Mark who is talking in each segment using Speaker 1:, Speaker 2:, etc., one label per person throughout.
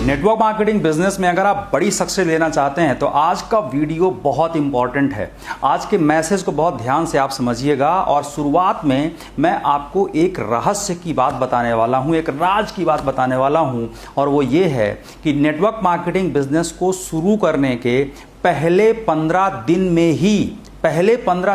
Speaker 1: Network marketing business में अगर आप बड़ी सक्सेस लेना चाहते हैं तो आज का वीडियो बहुत इंपॉर्टेंट है। आज के मैसेज को बहुत ध्यान से आप समझिएगा और शुरुआत में मैं आपको एक रहस्य की बात बताने वाला हूं, एक राज की बात बताने वाला हूं, और वो ये है कि नेटवर्क मार्केटिंग बिजनेस को शुरू करने के पहले 15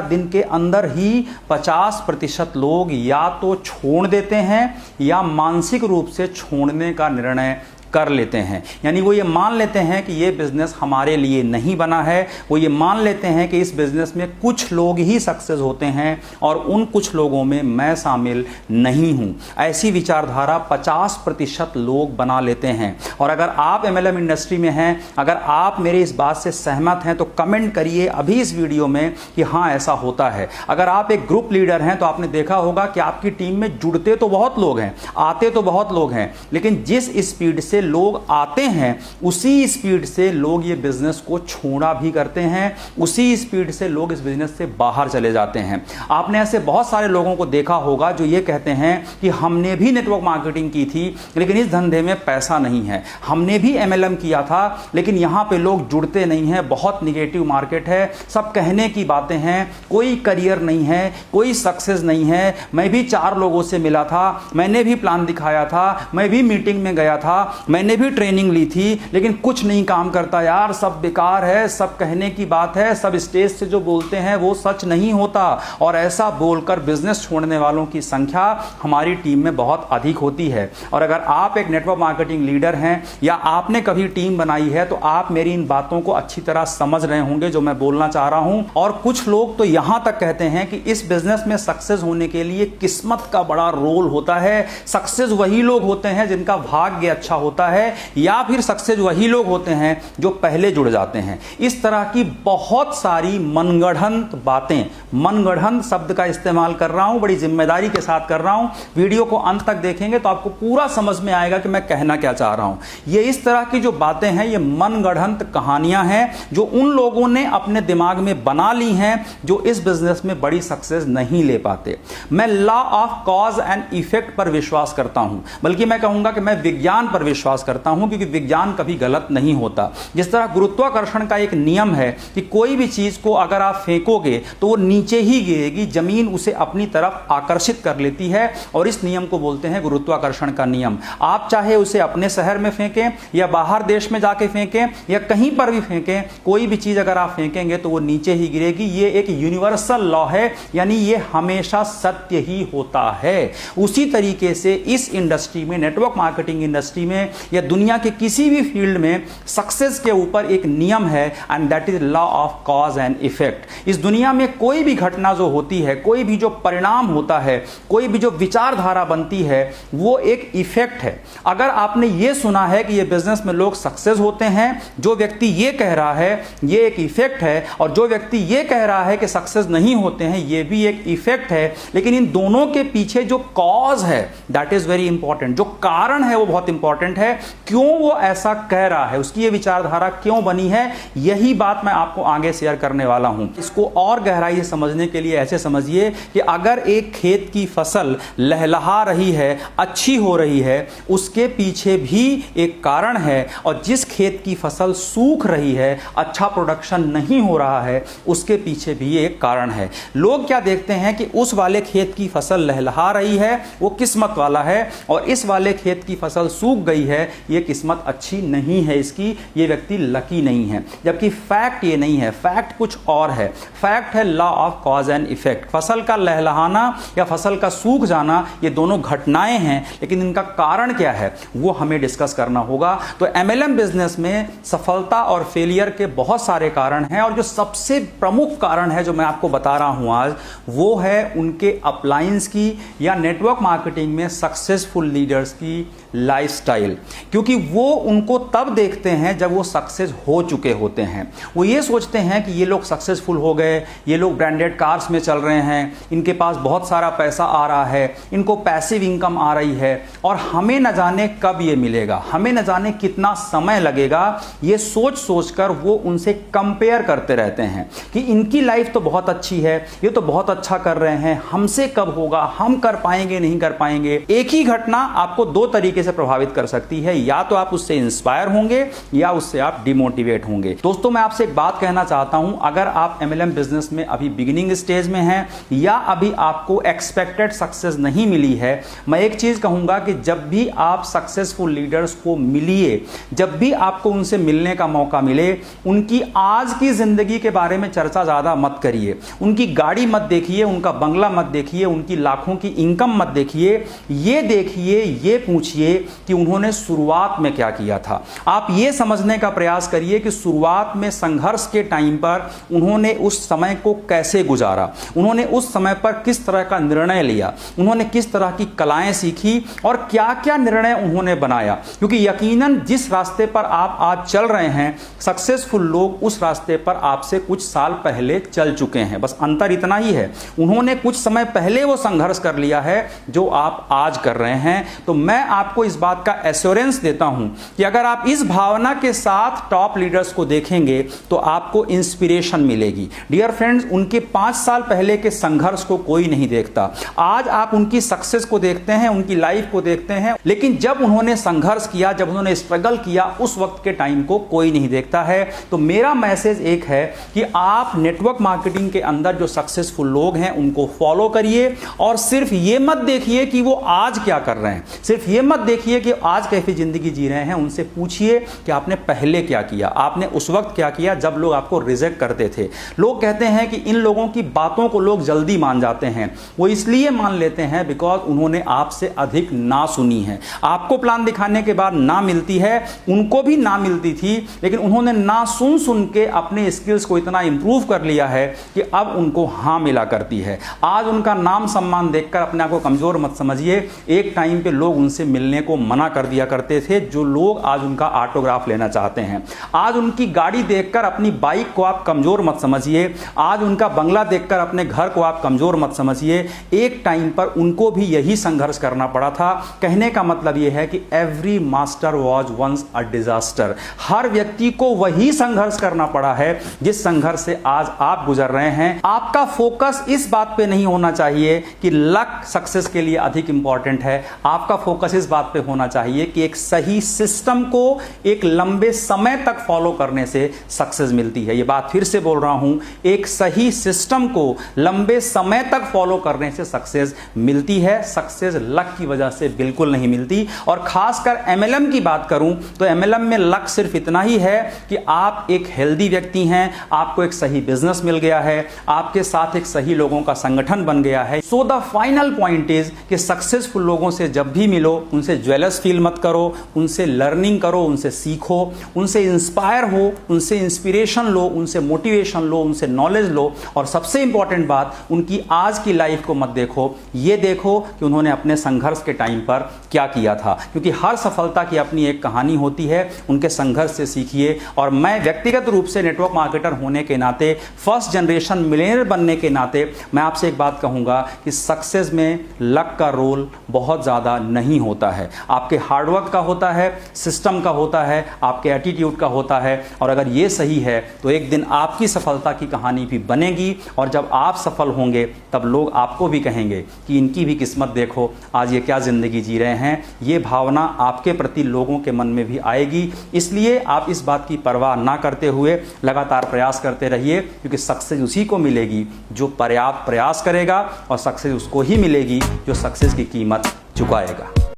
Speaker 1: दिन के अंदर ही 50% लोग या तो छोड़ देते हैं या मानसिक रूप से छोड़ने का निर्णय कर लेते हैं। यानी वो ये मान लेते हैं कि ये बिजनेस हमारे लिए नहीं बना है। वो ये मान लेते हैं कि इस बिजनेस में कुछ लोग ही सक्सेस होते हैं और उन कुछ लोगों में मैं शामिल नहीं हूं। ऐसी विचारधारा 50% लोग बना लेते हैं। और अगर आप MLM इंडस्ट्री में हैं, अगर आप मेरे इस बात से सहमत हैं तो कमेंट करिए अभी इस वीडियो में कि हाँ ऐसा होता है। अगर आप एक ग्रुप लीडर हैं तो आपने देखा होगा कि आपकी टीम में जुड़ते तो बहुत लोग हैं, आते तो बहुत लोग हैं, लेकिन जिस स्पीड से लोग आते हैं उसी स्पीड से लोग ये बिजनेस को छोड़ा भी करते हैं, उसी स्पीड से लोग इस बिजनेस से बाहर चले जाते हैं। आपने ऐसे बहुत सारे लोगों को देखा होगा जो ये कहते हैं कि हमने भी नेटवर्क मार्केटिंग की थी लेकिन इस धंधे में पैसा नहीं है, हमने भी MLM किया था लेकिन यहां पे लोग जुड़ते नहीं हैं, बहुत निगेटिव मार्केट है, सब कहने की बातें हैं, कोई करियर नहीं है, कोई सक्सेस नहीं है। मैं भी 4 लोगों से मिला था, मैंने भी प्लान दिखाया था, मैं भी मीटिंग में गया था, मैंने भी ट्रेनिंग ली थी, लेकिन कुछ नहीं काम करता यार, सब बेकार है, सब कहने की बात है, सब स्टेज से जो बोलते हैं वो सच नहीं होता। और ऐसा बोलकर बिजनेस छोड़ने वालों की संख्या हमारी टीम में बहुत अधिक होती है। और अगर आप एक नेटवर्क मार्केटिंग लीडर हैं या आपने कभी टीम बनाई है तो आप मेरी इन बातों को अच्छी तरह समझ रहे होंगे जो मैं बोलना चाह रहा हूं। और कुछ लोग तो यहां तक कहते हैं कि इस बिजनेस में सक्सेस होने के लिए किस्मत का बड़ा रोल होता है। सक्सेस वही लोग होते हैं जिनका भाग्य अच्छा होता है, या फिर सक्सेस वही लोग होते हैं जो पहले जुड़ जाते हैं। इस तरह की बहुत सारी मनगढ़ंत बातें, मनगढ़ंत शब्द का इस्तेमाल कर रहा हूं, बड़ी जिम्मेदारी के साथ कर रहा हूं। वीडियो को अंत तक देखेंगे तो आपको पूरा समझ में आएगा कि मैं कहना क्या चाह रहा हूं। ये इस तरह की जो बातें हैं ये मनगढ़ंत कहानियां हैं जो उन लोगों ने अपने दिमाग में बना ली हैं जो इस बिजनेस में बड़ी सक्सेस नहीं ले पाते। मैं law of cause and effect पर विश्वास करता हूं, बल्कि मैं कहूंगा कि मैं विज्ञान पर विश्वास करता हूं, क्योंकि विज्ञान कभी गलत नहीं होता। जिस तरह गुरुत्वाकर्षण का एक नियम है कि कोई भी चीज को अगर आप फेंकोगे तो वो नीचे ही गिरेगी, जमीन उसे अपनी तरफ आकर्षित कर लेती है, और इस नियम को बोलते हैं गुरुत्वाकर्षण का नियम। आप चाहे उसे अपने शहर में फेंकें या बाहर देश में जाके फेंकें या कहीं पर भी फेंकें, कोई भी चीज अगर आप फेंकेंगे तो वो नीचे ही गिरेगी। ये एक यूनिवर्सल लॉ है, यानी ये हमेशा सत्य ही होता है। उसी तरीके से इस इंडस्ट्री में, नेटवर्क मार्केटिंग इंडस्ट्री में या दुनिया के किसी भी फील्ड में सक्सेस के ऊपर एक नियम है, and that is law of cause and effect. इस दुनिया में कोई भी घटना जो होती है, कोई भी जो परिणाम होता है, कोई भी जो विचारधारा बनती है, वो एक इफेक्ट है। अगर आपने ये सुना है कि ये बिजनेस में लोग सक्सेस होते हैं, जो व्यक्ति ये कह रहा है ये एक इफेक्ट है, और जो व्यक्ति ये कह रहा है कि सक्सेस नहीं होते हैं ये भी एक इफेक्ट है। लेकिन इन दोनों के पीछे जो कॉज है दैट इज वेरी इंपॉर्टेंट, जो कारण है वो बहुत इंपॉर्टेंट है। क्यों वो ऐसा कह रहा है, उसकी ये विचारधारा क्यों बनी है, यही बात मैं आपको आगे शेयर करने वाला हूं। इसको और गहराई से समझने के लिए ऐसे समझिए कि अगर एक खेत की फसल लहलहा रही है, अच्छी हो रही है, उसके पीछे भी एक कारण है, और जिस खेत की फसल सूख रही है, अच्छा प्रोडक्शन नहीं हो रहा है, उसके पीछे भी एक कारण है। लोग क्या देखते हैं कि उस वाले खेत की फसल लहलहा रही है वो किस्मत वाला है, और इस वाले खेत की फसल सूख गई है ये किस्मत अच्छी नहीं है इसकी, ये व्यक्ति लकी नहीं है। जबकि फैक्ट ये नहीं है, फैक्ट कुछ और है। फैक्ट है law of cause and effect. फसल का लहलहाना या फसल का सूख जाना ये दोनों घटनाएं हैं, लेकिन इनका कारण क्या है वो हमें डिस्कस करना होगा। तो MLM बिजनेस में सफलता और फेलियर के बहुत सारे कारण हैं, और जो सबसे प्रमुख कारण है जो मैं आपको बता रहा हूं आज, वो है उनके अपलायंस की या नेटवर्क मार्केटिंग में सक्सेसफुल लीडर्स की लाइफस्टाइल। क्योंकि वो उनको तब देखते हैं जब वो सक्सेस हो चुके होते हैं। वो ये सोचते हैं कि ये लोग सक्सेसफुल हो गए, ये लोग ब्रांडेड कार्स में चल रहे हैं, इनके पास बहुत सारा पैसा आ रहा है, इनको पैसिव इनकम आ रही है, और हमें न जाने कब ये मिलेगा, हमें न जाने कितना समय लगेगा। ये सोच सोचकर वो उनसे कंपेयर करते रहते हैं कि इनकी लाइफ तो बहुत अच्छी है, ये तो बहुत अच्छा कर रहे हैं, हमसे कब होगा, हम कर पाएंगे नहीं कर पाएंगे। एक ही घटना आपको दो तरीके से प्रभावित कर सकती सकती है। या तो आप उससे इंस्पायर होंगे या उससे आप डिमोटिवेट होंगे। दोस्तों, मैं आपसे एक बात कहना चाहता हूं, अगर आप MLM बिजनेस में अभी बिगिनिंग स्टेज में हैं या अभी आपको एक्सपेक्टेड सक्सेस नहीं मिली है, मैं एक चीज कहूंगा कि जब भी आप सक्सेसफुल लीडर्स को मिलिए, जब भी आपको उनसे मिलने का मौका मिले, उनकी आज की जिंदगी के बारे में चर्चा ज्यादा मत करिए। उनकी गाड़ी मत देखिए, उनका बंगला मत देखिए, उनकी लाखों की इनकम मत देखिए। ये देखिए, ये पूछिए कि उन्होंने शुरुआत में क्या किया था। आप ये समझने का प्रयास करिए कि शुरुआत में संघर्ष के टाइम पर उन्होंने उस समय को कैसे गुजारा, उन्होंने उस समय पर किस तरह का निर्णय लिया, उन्होंने किस तरह की कलाएं सीखी और क्या क्या निर्णय उन्होंने बनाया। क्योंकि यकीनन जिस रास्ते पर आप आज चल रहे हैं, सक्सेसफुल लोग उस रास्ते पर आपसे कुछ साल पहले चल चुके हैं। बस अंतर इतना ही है, उन्होंने कुछ समय पहले वो संघर्ष कर लिया है जो आप आज कर रहे हैं। तो मैं आपको इस बात का एश्योरेंस देता हूं कि अगर आप इस भावना के साथ टॉप लीडर्स को देखेंगे तो आपको इंस्पिरेशन मिलेगी। डियर फ्रेंड्स, उनके 5 साल पहले के संघर्ष को कोई नहीं देखता। आज आप उनकी सक्सेस को देखते हैं, उनकी लाइफ को देखते हैं, लेकिन जब उन्होंने संघर्ष किया, जब उन्होंने स्ट्रगल किया, उस वक्त के टाइम को कोई नहीं देखता है। तो मेरा मैसेज एक है कि आप नेटवर्क मार्केटिंग के अंदर जो सक्सेसफुल लोग हैं उनको फॉलो करिए और सिर्फ ये मत देखिए कि वो आज क्या कर रहे हैं, सिर्फ ये मत देखिए कि आज कैसी जिंदगी जी रहे हैं। उनसे पूछिए कि आपने पहले क्या किया, आपने उस वक्त क्या किया जब लोग आपको रिजेक्ट करते थे। लोग कहते हैं कि इन लोगों की बातों को लोग जल्दी मान जाते हैं। वो इसलिए मान लेते हैं बिकॉज उन्होंने आपसे अधिक ना सुनी है। आपको प्लान दिखाने के बाद ना मिलती है, उनको भी ना मिलती थी, लेकिन उन्होंने ना सुन के अपने स्किल्स को इतना इंप्रूव कर लिया है कि अब उनको हाँ मिला करती है। आज उनका नाम सम्मान देखकर अपने आप को कमजोर मत समझिए। एक टाइम पे लोग उनसे मिलने को मना कर दिया करते थे, जो लोग आज उनका ऑटोग्राफ लेना चाहते हैं। आज उनकी गाड़ी देखकर अपनी बाइक को आप कमजोर मत समझिए, आज उनका बंगला देखकर अपने घर को आप कमजोर मत समझिए। एक टाइम पर उनको भी यही संघर्ष करना पड़ा था। कहने का मतलब यह है कि every master was once a disaster. हर व्यक्ति को वही संघर्ष करना पड़ा है जिस संघर्ष से आज आप गुजर रहे हैं। आपका फोकस इस बात पे नहीं होना चाहिए कि लक सक्सेस के लिए अधिक इंपॉर्टेंट है। आपका फोकस इस बात पे होना चाहिए कि एक सही सिस्टम को एक लंबे समय तक फॉलो करने से सक्सेस मिलती है। ये बात फिर से बोल रहा हूं, एक सही सिस्टम को लंबे समय तक फॉलो करने से सक्सेस मिलती है। सक्सेस लक की वजह से बिल्कुल नहीं मिलती। और खासकर MLM की बात करूं तो MLM में लक सिर्फ इतना ही है कि आप एक हेल्दी व्यक्ति हैं, आपको एक सही बिजनेस मिल गया है, आपके साथ एक सही लोगों का संगठन बन गया है। So the final point is कि सक्सेसफुल लोगों से जब भी मिलो उनसे ज्वेलस फील मत करो, उनसे लर्निंग करो, उनसे सीखो, उनसे इंस्पायर हो, उनसे इंस्पिरेशन लो, उनसे मोटिवेशन लो, उनसे नॉलेज लो। और सबसे इंपॉर्टेंट बात, उनकी आज की लाइफ को मत देखो, ये देखो कि उन्होंने अपने संघर्ष के टाइम पर क्या किया था। क्योंकि हर सफलता की अपनी एक कहानी होती है, उनके संघर्ष से सीखिए। और मैं व्यक्तिगत रूप से नेटवर्क मार्केटर होने के नाते, फर्स्ट जनरेशन मिलियनेयर बनने के नाते मैं आपसे एक बात कहूंगा कि सक्सेस में लक का रोल बहुत ज्यादा नहीं होता है। आपके हार्डवर्क का होता है, सिस्टम का होता है, आपके एटीट्यूड का होता है। और अगर ये सही है तो एक दिन आपकी सफलता की कहानी भी बनेगी। और जब आप सफल होंगे तब लोग आपको भी कहेंगे कि इनकी भी किस्मत देखो, आज ये क्या जिंदगी जी रहे हैं। ये भावना आपके प्रति लोगों के मन में भी आएगी। इसलिए आप इस बात की परवाह ना करते हुए लगातार प्रयास करते रहिए, क्योंकि सक्सेस उसी को मिलेगी जो पर्याप्त प्रयास करेगा, और सक्सेस उसको ही मिलेगी जो सक्सेस की कीमत चुकाएगा।